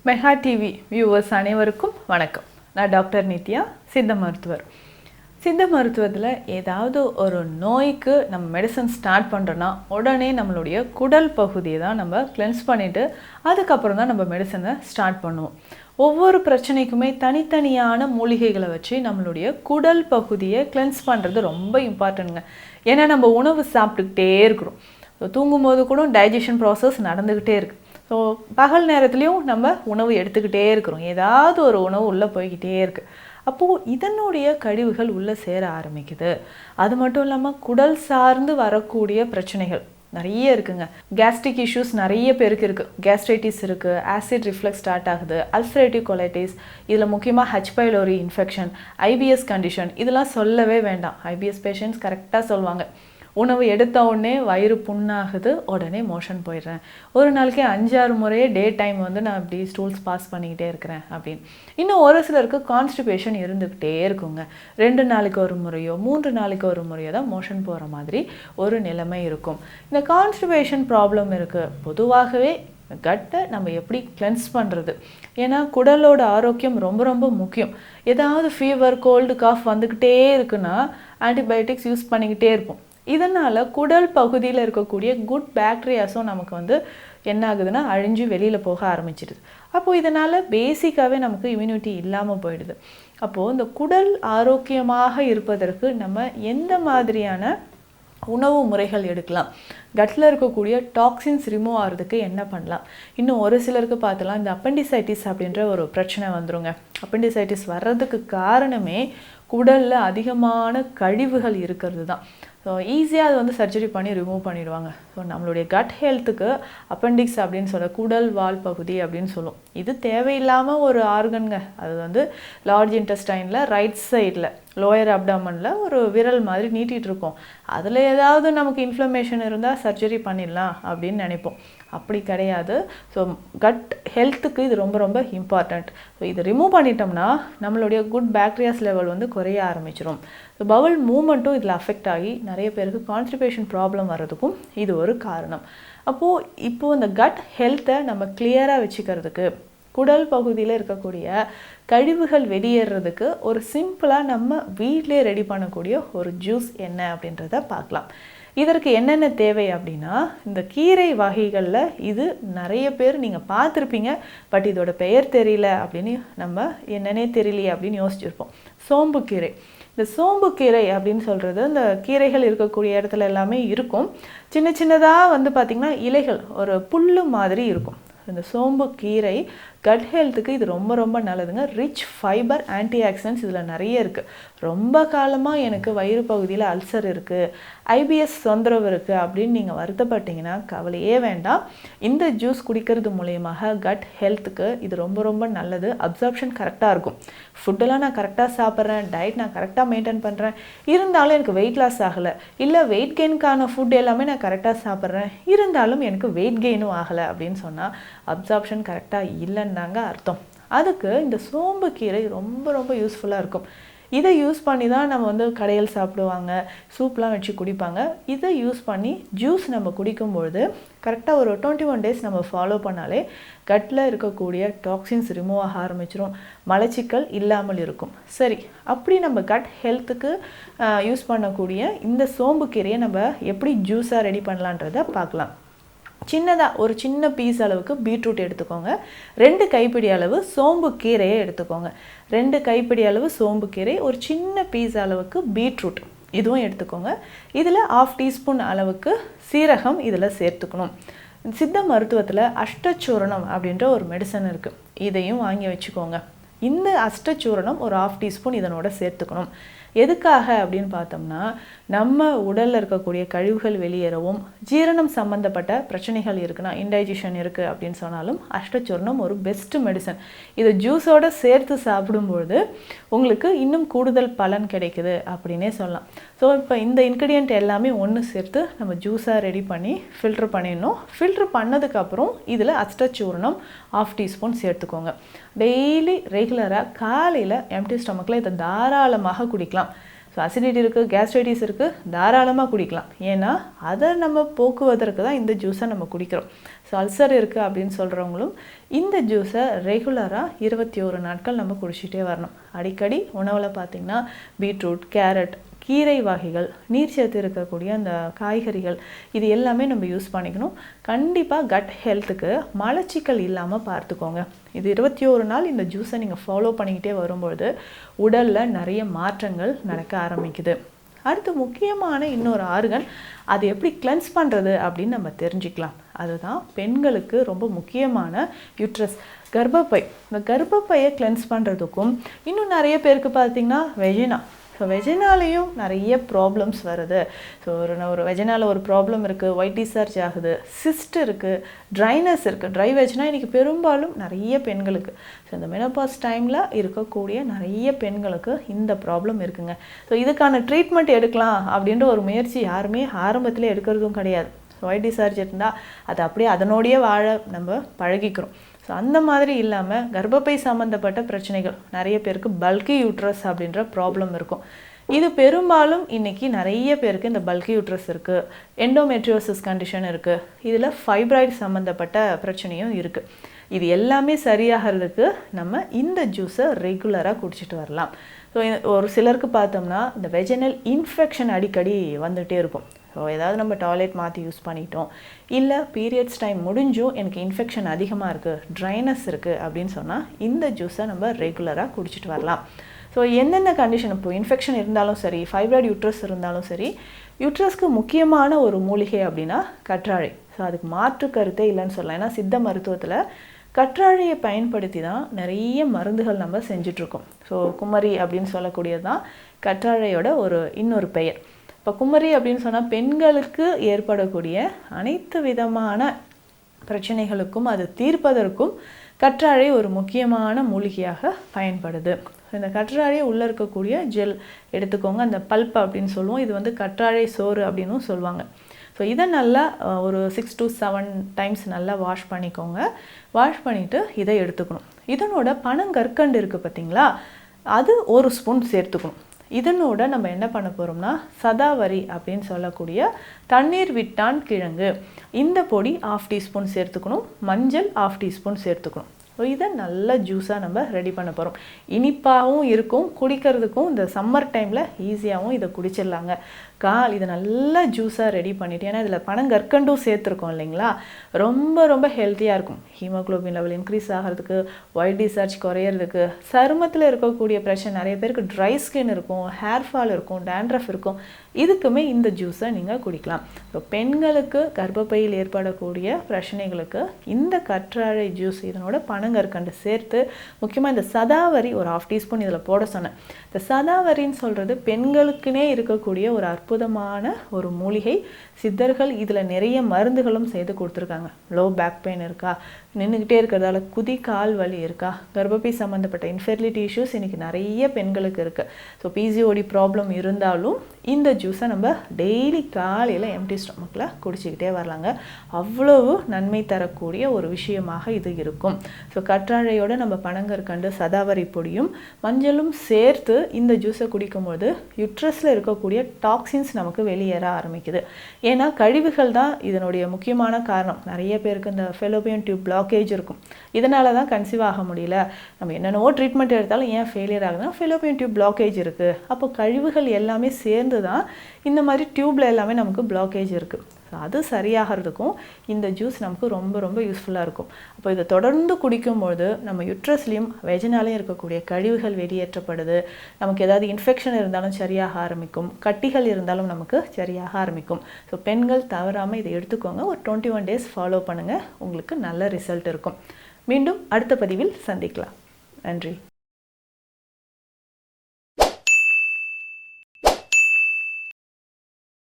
Mega TV viewers அனைவருக்கும் வணக்கம். நான் டாக்டர் நித்யா, சித்த மருத்துவர். சித்த மருத்துவத்தில் ஏதாவது ஒரு நோய்க்கு நம்ம மெடிசன் ஸ்டார்ட் பண்ணுறோன்னா உடனே நம்மளுடைய குடல் பகுதியை தான் நம்ம கிளென்ஸ் பண்ணிவிட்டு அதுக்கப்புறம் தான் நம்ம மெடிசனை ஸ்டார்ட் பண்ணுவோம். ஒவ்வொரு பிரச்சனைக்குமே தனித்தனியான மூலிகைகளை வச்சு நம்மளுடைய குடல் பகுதியை கிளென்ஸ் பண்ணுறது ரொம்ப இம்பார்ட்டன்ட்ங்க. ஏன்னா நம்ம உணவு சாப்பிட்டுக்கிட்டே இருக்கிறோம். தூங்கும்போது கூட டைஜஷன் ப்ராசஸ் நடந்துக்கிட்டே இருக்குது. ஸோ பகல் நேரத்துலையும் நம்ம உணவு எடுத்துக்கிட்டே இருக்கிறோம். ஏதாவது ஒரு உணவு உள்ளே போய்கிட்டே இருக்குது. அப்போது இதனுடைய கழிவுகள் உள்ளே சேர ஆரம்பிக்குது. அது மட்டும் இல்லாமல் குடல் சார்ந்து வரக்கூடிய பிரச்சனைகள் நிறைய இருக்குங்க. கேஸ்ட்ரிக் இஷ்யூஸ் நிறைய பேருக்கு இருக்குது. கேஸ்ட்ரைட்டிஸ் இருக்குது, ஆசிட் ரிஃப்ளக்ஸ் ஸ்டார்ட் ஆகுது, அல்சரேட்டிவ் கொலைட்டிஸ், இதில் முக்கியமாக H pylori infection, IPS condition, இதெல்லாம் சொல்லவே வேண்டாம். ஐபிஎஸ் பேஷண்ட்ஸ் கரெக்டாக சொல்லுவாங்க, உணவு எடுத்த உடனே வயிறு புண்ணாகுது, உடனே மோஷன் போயிடுறேன், ஒரு நாளைக்கு 5-6 முறையே டே டைம் நான் இப்படி ஸ்டூல்ஸ் பாஸ் பண்ணிக்கிட்டே இருக்கிறேன் அப்படின்னு. இன்னும் ஒரு சிலருக்கு கான்ஸ்டிபேஷன் இருந்துக்கிட்டே இருக்குங்க. 2 நாளைக்கு ஒரு முறையோ 3 நாளைக்கு ஒரு முறையோ தான் மோஷன் போகிற மாதிரி ஒரு நிலைமை இருக்கும். இந்த கான்ஸ்டிபேஷன் ப்ராப்ளம் இருக்குது. பொதுவாகவே கட்டை நம்ம எப்படி கிளென்ஸ் பண்ணுறது? ஏன்னா குடலோட ஆரோக்கியம் ரொம்ப ரொம்ப முக்கியம். ஏதாவது ஃபீவர், கோல்டு, காஃப் வந்துக்கிட்டே இருக்குன்னா ஆன்டிபயோட்டிக்ஸ் யூஸ் பண்ணிக்கிட்டே இருப்போம். இதனால் குடல் பகுதியில் இருக்கக்கூடிய குட் பாக்டீரியாஸும் நமக்கு என்ன ஆகுதுன்னா அழிஞ்சு வெளியில் போக ஆரம்பிச்சிடுது. அப்போது இதனால் பேசிக்காகவே நமக்கு இம்யூனிட்டி இல்லாமல் போயிடுது. அப்போது இந்த குடல் ஆரோக்கியமாக இருப்பதற்கு நம்ம எந்த மாதிரியான உணவு முறைகள் எடுக்கலாம், கட்டில் இருக்கக்கூடிய டாக்ஸின்ஸ் ரிமூவ் ஆகிறதுக்கு என்ன பண்ணலாம்? இன்னும் ஒரு சிலருக்கு பார்த்தலாம் இந்த அப்பெண்டிசைட்டிஸ் அப்படின்ற ஒரு பிரச்சனை வந்துருங்க. அப்பெண்டிசைட்டிஸ் வர்றதுக்கு காரணமே குடலில் அதிகமான கழிவுகள் இருக்கிறது தான். ஸோ ஈஸியாக அது சர்ஜரி பண்ணி ரிமூவ் பண்ணிடுவாங்க. ஸோ நம்மளுடைய கட் ஹெல்த்துக்கு அப்பெண்டிக்ஸ் அப்படின்னு சொல்ல குடல் வால் பகுதி அப்படின்னு சொல்லுவோம். இது தேவையில்லாமல் ஒரு ஆர்கனுங்க. அது லார்ஜ் இன்டெஸ்டைனில் ரைட் சைடில் லோயர் அப்டாமனில் ஒரு விரல் மாதிரி நீட்டிகிட்டு இருக்கோம். அதில் ஏதாவது நமக்கு இன்ஃப்ளமேஷன் இருந்தால் சர்ஜரி பண்ணிடலாம் அப்படின்னு நினைப்போம். அப்படி கிடையாது. ஸோ கட் ஹெல்த்துக்கு இது ரொம்ப ரொம்ப இம்பார்ட்டண்ட். ஸோ இதை ரிமூவ் பண்ணிட்டோம்னா நம்மளுடைய குட் பாக்டீரியாஸ் லெவல் குறைய ஆரம்பிச்சிடும். ஸோ பவுல் மூமெண்ட்டும் இதில் அஃபெக்ட் ஆகி நிறைய பேருக்கு கான்ஸ்டிபேஷன் ப்ராப்ளம் வர்றதுக்கும் இது ஒரு காரணம். இப்போது இந்த கட் ஹெல்த்தை நம்ம கிளியராக வச்சுக்கிறதுக்கு, குடல் பகுதியில் இருக்கக்கூடிய கழிவுகள் வெளியேறதுக்கு ஒரு சிம்பிளாக நம்ம வீட்டிலே ரெடி பண்ணக்கூடிய ஒரு ஜூஸ் என்ன அப்படின்றத பார்க்கலாம். இதற்கு என்னென்ன தேவை அப்படின்னா, இந்த கீரை வகைகளில் இது நிறைய பேர் நீங்கள் பார்த்துருப்பீங்க, பட் இதோட பெயர் தெரியல அப்படின்னு நம்ம என்னன்னே தெரியலையே அப்படின்னு யோசிச்சுருப்போம். சோம்பு கீரை. இந்த சோம்பு கீரை அப்படின்னு சொல்கிறது இந்த கீரைகள் இருக்கக்கூடிய இடத்துல எல்லாமே இருக்கும். சின்ன சின்னதாக பார்த்திங்கன்னா இலைகள் ஒரு புல் மாதிரி இருக்கும். இந்த சோம்பு கீரை கட் ஹெல்த்துக்கு இது ரொம்ப ரொம்ப நல்லதுங்க. ரிச் ஃபைபர், ஆன்டி ஆக்சிடென்ட்ஸ் இதில் நிறைய இருக்குது. ரொம்ப காலமாக எனக்கு வயிறு பகுதியில் அல்சர் இருக்குது, ஐபிஎஸ் தொந்தரவு இருக்குது அப்படின்னு நீங்கள் வருத்தப்பட்டீங்கன்னா கவலையே வேண்டாம். இந்த ஜூஸ் குடிக்கிறது மூலயமாக கட் ஹெல்த்துக்கு இது ரொம்ப ரொம்ப நல்லது. அப்சார்ப்ஷன் கரெக்டாக இருக்கும். ஃபுட்டெல்லாம் நான் கரெக்டாக சாப்பிட்றேன், டயட் நான் கரெக்டாக மெயின்டைன் பண்ணுறேன், இருந்தாலும் எனக்கு வெயிட் லாஸ் ஆகலை, இல்லை வெயிட் கெயினுக்கான ஃபுட் எல்லாமே நான் கரெக்டாக சாப்பிட்றேன், இருந்தாலும் எனக்கு வெயிட் கெயினும் ஆகலை அப்படின்னு சொன்னால் அப்சார்ப்ஷன் கரெக்டாக இல்லைன்னு தாங்க அர்த்தம். அதுக்கு இந்த சோம்பு கீரை ரொம்ப ரொம்ப யூஸ்ஃபுல்லாக இருக்கும். இதை யூஸ் பண்ணி தான் நம்ம கடையில் சாப்பிடுவாங்க, சூப்லாம் வச்சு குடிப்பாங்க. இதை யூஸ் பண்ணி ஜூஸ் நம்ம குடிக்கும்பொழுது கரெக்டாக ஒரு 21 டேஸ் நம்ம ஃபாலோ பண்ணாலே கட்டில் இருக்கக்கூடிய டாக்ஸின்ஸ் ரிமூவ் ஆக ஆரம்பிச்சிடும், மலச்சிக்கல் இல்லாமல் இருக்கும். சரி, அப்படி நம்ம கட் ஹெல்த்துக்கு யூஸ் பண்ணக்கூடிய இந்த சோம்பு கீரையை நம்ம எப்படி ஜூஸாக ரெடி பண்ணலான்றதை பார்க்கலாம். சின்னதாக ஒரு சின்ன பீஸ் அளவுக்கு பீட்ரூட் எடுத்துக்கோங்க. 2 கைப்பிடி அளவு சோம்பு கீரையை எடுத்துக்கோங்க. 2 கைப்பிடி அளவு சோம்பு கீரை, ஒரு சின்ன பீஸ் அளவுக்கு பீட்ரூட் இதுவும் எடுத்துக்கோங்க. இதில் 1/2 டீஸ்பூன் அளவுக்கு சீரகம் இதில் சேர்த்துக்கணும். சித்த மருத்துவத்தில் அஷ்டச்சூரணம் அப்படின்ற ஒரு மெடிசன் இருக்குது, இதையும் வாங்கி வச்சுக்கோங்க. இந்த அஷ்டச்சூரணம் ஒரு 1/2 டீஸ்பூன் இதனோட சேர்த்துக்கணும். எதுக்காக அப்படின்னு பார்த்தோம்னா, நம்ம உடலில் இருக்கக்கூடிய கழிவுகள் வெளியேறவும், ஜீரணம் சம்மந்தப்பட்ட பிரச்சனைகள் இருக்குன்னா, இன்டைஜஷன் இருக்குது அப்படின்னு சொன்னாலும் அஷ்டச்சூர்ணம் ஒரு பெஸ்ட் மெடிசன். இதை ஜூஸோடு சேர்த்து சாப்பிடும்பொழுது உங்களுக்கு இன்னும் கூடுதல் பலன் கிடைக்குது அப்படின்னே சொல்லலாம். ஸோ இப்போ இந்த இன்க்ரீடியன்ட் எல்லாமே ஒன்று சேர்த்து நம்ம ஜூஸாக ரெடி பண்ணி ஃபில்ட்ரு பண்ணிடணும். ஃபில்ட்ரு பண்ணதுக்கப்புறம் இதில் அஷ்டச்சூர்ணம் 1/2 டீஸ்பூன் சேர்த்துக்கோங்க. டெய்லி ரெகுலராக காலையில் எம்டி ஸ்டொமக்கில் இதை தாராளமாக குடிக்கலாம். ஸோ ஸோ அசிடிட்டி இருக்குது, கேஸ்ட்ரைட்டிஸ் இருக்குது, தாராளமாக குடிக்கலாம். ஏன்னா அதை நம்ம போக்குவதற்கு தான் இந்த ஜூஸை நம்ம குடிக்கிறோம். ஸோ அல்சர் இருக்குது அப்படின்னு சொல்கிறவங்களும் இந்த ஜூஸை ரெகுலராக 21 நாட்கள் நம்ம குடிச்சிட்டே வரணும். அடிக்கடி உணவில் பார்த்திங்கன்னா பீட்ரூட், கேரட், கீரை வகைகள், நீர்ச்சத்து இருக்கக்கூடிய அந்த காய்கறிகள் இது எல்லாமே நம்ம யூஸ் பண்ணிக்கணும். கண்டிப்பாக கட் ஹெல்த்துக்கு மலச்சிக்கல் இல்லாமல் பார்த்துக்கோங்க. இது 21 நாள் இந்த ஜூஸை நீங்கள் ஃபாலோ பண்ணிக்கிட்டே வரும்பொழுது உடலில் நிறைய மாற்றங்கள் நடக்க ஆரம்பிக்குது. அடுத்து முக்கியமான இன்னொரு ஆர்கன், அது எப்படி கிளென்ஸ் பண்ணுறது அப்படின்னு நம்ம தெரிஞ்சுக்கலாம். அதுதான் பெண்களுக்கு ரொம்ப முக்கியமான யூட்ரஸ், கர்ப்பப்பை. இந்த கர்ப்பப்பையை கிளென்ஸ் பண்ணுறதுக்கும் இன்னும் நிறைய பேருக்கு பார்த்திங்கன்னா வெஜினா. ஸோ வெஜினாலேயும் நிறைய ப்ராப்ளம்ஸ் வருது. ஸோ ஒரு வெஜினாவில் ஒரு ப்ராப்ளம் இருக்குது, ஒயிட் டிஸ்சார்ஜ் ஆகுது, சிஸ்ட் இருக்குது, ட்ரைனஸ் இருக்குது. ட்ரை வெஜினா இன்றைக்கி பெரும்பாலும் நிறைய பெண்களுக்கு, ஸோ இந்த மெனோபாஸ் டைமில் இருக்கக்கூடிய நிறைய பெண்களுக்கு இந்த ப்ராப்ளம் இருக்குங்க. ஸோ இதுக்கான ட்ரீட்மெண்ட் எடுக்கலாம் அப்படின்ற ஒரு முயற்சி யாருமே ஆரம்பத்தில் எடுக்கிறதும் கிடையாது. ஒயிட் டிஸ்சார்ஜ் இருந்தால் அது அப்படியே அதனோடையே வாழ நம்ம பழகிக்கிறோம். ஸோ அந்த மாதிரி இல்லாமல் கர்ப்பப்பை சம்மந்தப்பட்ட பிரச்சனைகள், நிறைய பேருக்கு பல்கி யூட்ரஸ் அப்படின்ற ப்ராப்ளம் இருக்கும். இது பெரும்பாலும் இன்றைக்கி நிறைய பேருக்கு இந்த பல்கி யூட்ரஸ் இருக்குது, எண்டோமெட்ரியோசிஸ் கண்டிஷன் இருக்குது, இதில் ஃபைப்ராய்டு சம்மந்தப்பட்ட பிரச்சனையும் இருக்குது. இது எல்லாமே சரியாகிறதுக்கு நம்ம இந்த ஜூஸை ரெகுலராக குடிச்சிட்டு வரலாம். ஸோ ஒரு சிலருக்கு பார்த்தோம்னா இந்த வெஜினல் இன்ஃபெக்ஷன் அடிக்கடி வந்துகிட்டே இருக்கும். ஸோ ஏதாவது நம்ம டாய்லெட் மாற்றி யூஸ் பண்ணிட்டோம், இல்லை பீரியட்ஸ் டைம் முடிஞ்சும் எனக்கு இன்ஃபெக்ஷன் அதிகமாக இருக்குது, ட்ரைனஸ் இருக்குது அப்படின்னு சொன்னால் இந்த ஜூஸை நம்ம ரெகுலராக குடிச்சிட்டு வரலாம். ஸோ என்னென்ன கண்டிஷன், இப்போ இன்ஃபெக்ஷன் இருந்தாலும் சரி, ஃபைப்ராய்டு யூட்ரஸ் இருந்தாலும் சரி, யூட்ரஸ்க்கு முக்கியமான ஒரு மூலிகை அப்படின்னா கற்றாழை. ஸோ அதுக்கு மாற்று கருத்தே இல்லைன்னு சொல்லலாம். ஏன்னா சித்த மருத்துவத்தில் கற்றாழையை பயன்படுத்தி தான் நிறைய மருந்துகள் நம்ம செஞ்சிட்ருக்கோம். ஸோ குமரி அப்படின்னு சொல்லக்கூடியது தான் கற்றாழையோட இன்னொரு பெயர். இப்போ குமரி அப்படின்னு சொன்னால் பெண்களுக்கு ஏற்படக்கூடிய அனைத்து விதமான பிரச்சனைகளுக்கும் அது தீர்ப்பதற்கும் கற்றாழை ஒரு முக்கியமான மூலிகையாக பயன்படுது. இந்த கற்றாழை உள்ளே இருக்கக்கூடிய ஜெல் எடுத்துக்கோங்க, அந்த பல்ப் அப்படின்னு சொல்லுவோம். இது கற்றாழை சோறு அப்படின்னும் சொல்லுவாங்க. ஸோ இதை நல்லா ஒரு 6 to 7 டைம்ஸ் நல்லா வாஷ் பண்ணிக்கோங்க. வாஷ் பண்ணிவிட்டு இதை எடுத்துக்கணும். இதனோட பனங்கற்கண்டு இருக்குது பார்த்திங்களா, அது 1 ஸ்பூன் சேர்த்துக்கணும். இதனோட நம்ம என்ன பண்ண போகிறோம்னா சதாவரி அப்படின்னு சொல்லக்கூடிய தண்ணீர் விட்டான் கிழங்கு, இந்த பொடி 1/2 டீஸ்பூன் சேர்த்துக்கணும். மஞ்சள் 1/2 டீஸ்பூன் சேர்த்துக்கணும். ஸோ இதை நல்ல ஜூஸாக நம்ம ரெடி பண்ண போகிறோம். இனிப்பாகவும் இருக்கும், குடிக்கிறதுக்கும் இந்த சம்மர் டைமில் ஈஸியாகவும் இதை குடிச்சிடலாங்க. இதை நல்லா ஜூஸாக ரெடி பண்ணிவிட்டு, ஏன்னா இதில் பனங்கற்கண்டும் சேர்த்துருக்கோம் இல்லைங்களா, ரொம்ப ரொம்ப ஹெல்த்தியாக இருக்கும். ஹீமோக்ளோபின் லெவல் இன்க்ரீஸ் ஆகிறதுக்கு, ஒயிட் டிஸ்சார்ஜ் குறையிறதுக்கு, சருமத்தில் இருக்கக்கூடிய பிரச்சனை, நிறைய பேருக்கு ட்ரை ஸ்கின் இருக்கும், ஹேர் ஃபால் இருக்கும், டேண்ட்ரஃப் இருக்கும், இதுக்குமே இந்த ஜூஸை நீங்கள் குடிக்கலாம். ஸோ பெண்களுக்கு கர்ப்பப்பையில் ஏற்படக்கூடிய பிரச்சனைகளுக்கு இந்த கற்றாழை ஜூஸ், இதனோட பனங்கற்கண்டு சேர்த்து, முக்கியமாக இந்த சதாவரி ஒரு 1/2 டீஸ்பூன் இதில் போட சொன்னேன். இந்த சதாவரின்னு சொல்கிறது பெண்களுக்குனே இருக்கக்கூடிய ஒரு அற்புதமான ஒரு மூலிகை. சித்தர்கள் இதில் நிறைய மருந்துகளும் செய்து கொடுத்துருக்காங்க. லோ பேக் பெயின் இருக்கா, நின்றுக்கிட்டே இருக்கிறதால குதி கால் வலி இருக்கா, கர்ப்பப்பை சம்மந்தப்பட்ட இன்ஃபெர்டிலிட்டி இஷ்யூஸ் இன்றைக்கி நிறைய பெண்களுக்கு இருக்குது. ஸோ பிசிஓடி ப்ராப்ளம் இருந்தாலும் இந்த ஜூஸை நம்ம டெய்லி காலையில் எம்டி ஸ்டொமக்கில் குடிச்சிக்கிட்டே வரலாங்க. அவ்வளவு நன்மை தரக்கூடிய ஒரு விஷயமாக இது இருக்கும். ஸோ கற்றாழையோடு நம்ம பனங்கற்கண்டு, சதாவரி பொடியும் மஞ்சளும் சேர்த்து இந்த ஜூஸை குடிக்கும்போது யுட்ரஸில் இருக்கக்கூடிய டாக்ஸின்ஸ் நமக்கு வெளியேற ஆரம்பிக்குது. ஏன்னா கழிவுகள் தான் இதனுடைய முக்கியமான காரணம். நிறைய பேருக்கு இந்த ஃபெலோபியன் டியூப் பிளாக்கேஜ் இருக்கும், இதனால தான் கன்சீவ் ஆக முடியல. நம்ம என்னென்னவோ ட்ரீட்மெண்ட் எடுத்தாலும் ஏன் ஃபெயிலியர் ஆகுதுன்னா ஃபெலோபியன் டியூப் பிளாக்கேஜ் இருக்குது. அப்போ கழிவுகள் எல்லாமே சேர்ந்து தான் இந்த மாதிரி டியூப்பில் எல்லாமே நமக்கு பிளாக்கேஜ் இருக்குது. ஸோ அது சரியாகிறதுக்கும் இந்த ஜூஸ் நமக்கு ரொம்ப ரொம்ப யூஸ்ஃபுல்லாக இருக்கும். அப்போ இதை தொடர்ந்து குடிக்கும்பொழுது நம்ம யுட்ரஸ்லேயும் வெஜினாலையும் இருக்கக்கூடிய கழிவுகள் வெளியேற்றப்படுது. நமக்கு ஏதாவது இன்ஃபெக்ஷன் இருந்தாலும் சரியாக ஆரம்பிக்கும், கட்டிகள் இருந்தாலும் நமக்கு சரியாக ஆரம்பிக்கும். ஸோ பெண்கள் தவறாமல் இதை எடுத்துக்கோங்க. ஒரு 21 டேஸ் ஃபாலோ பண்ணுங்கள், உங்களுக்கு நல்ல ரிசல்ட் இருக்கும். மீண்டும் அடுத்த பதிவில் சந்திக்கலாம். நன்றி.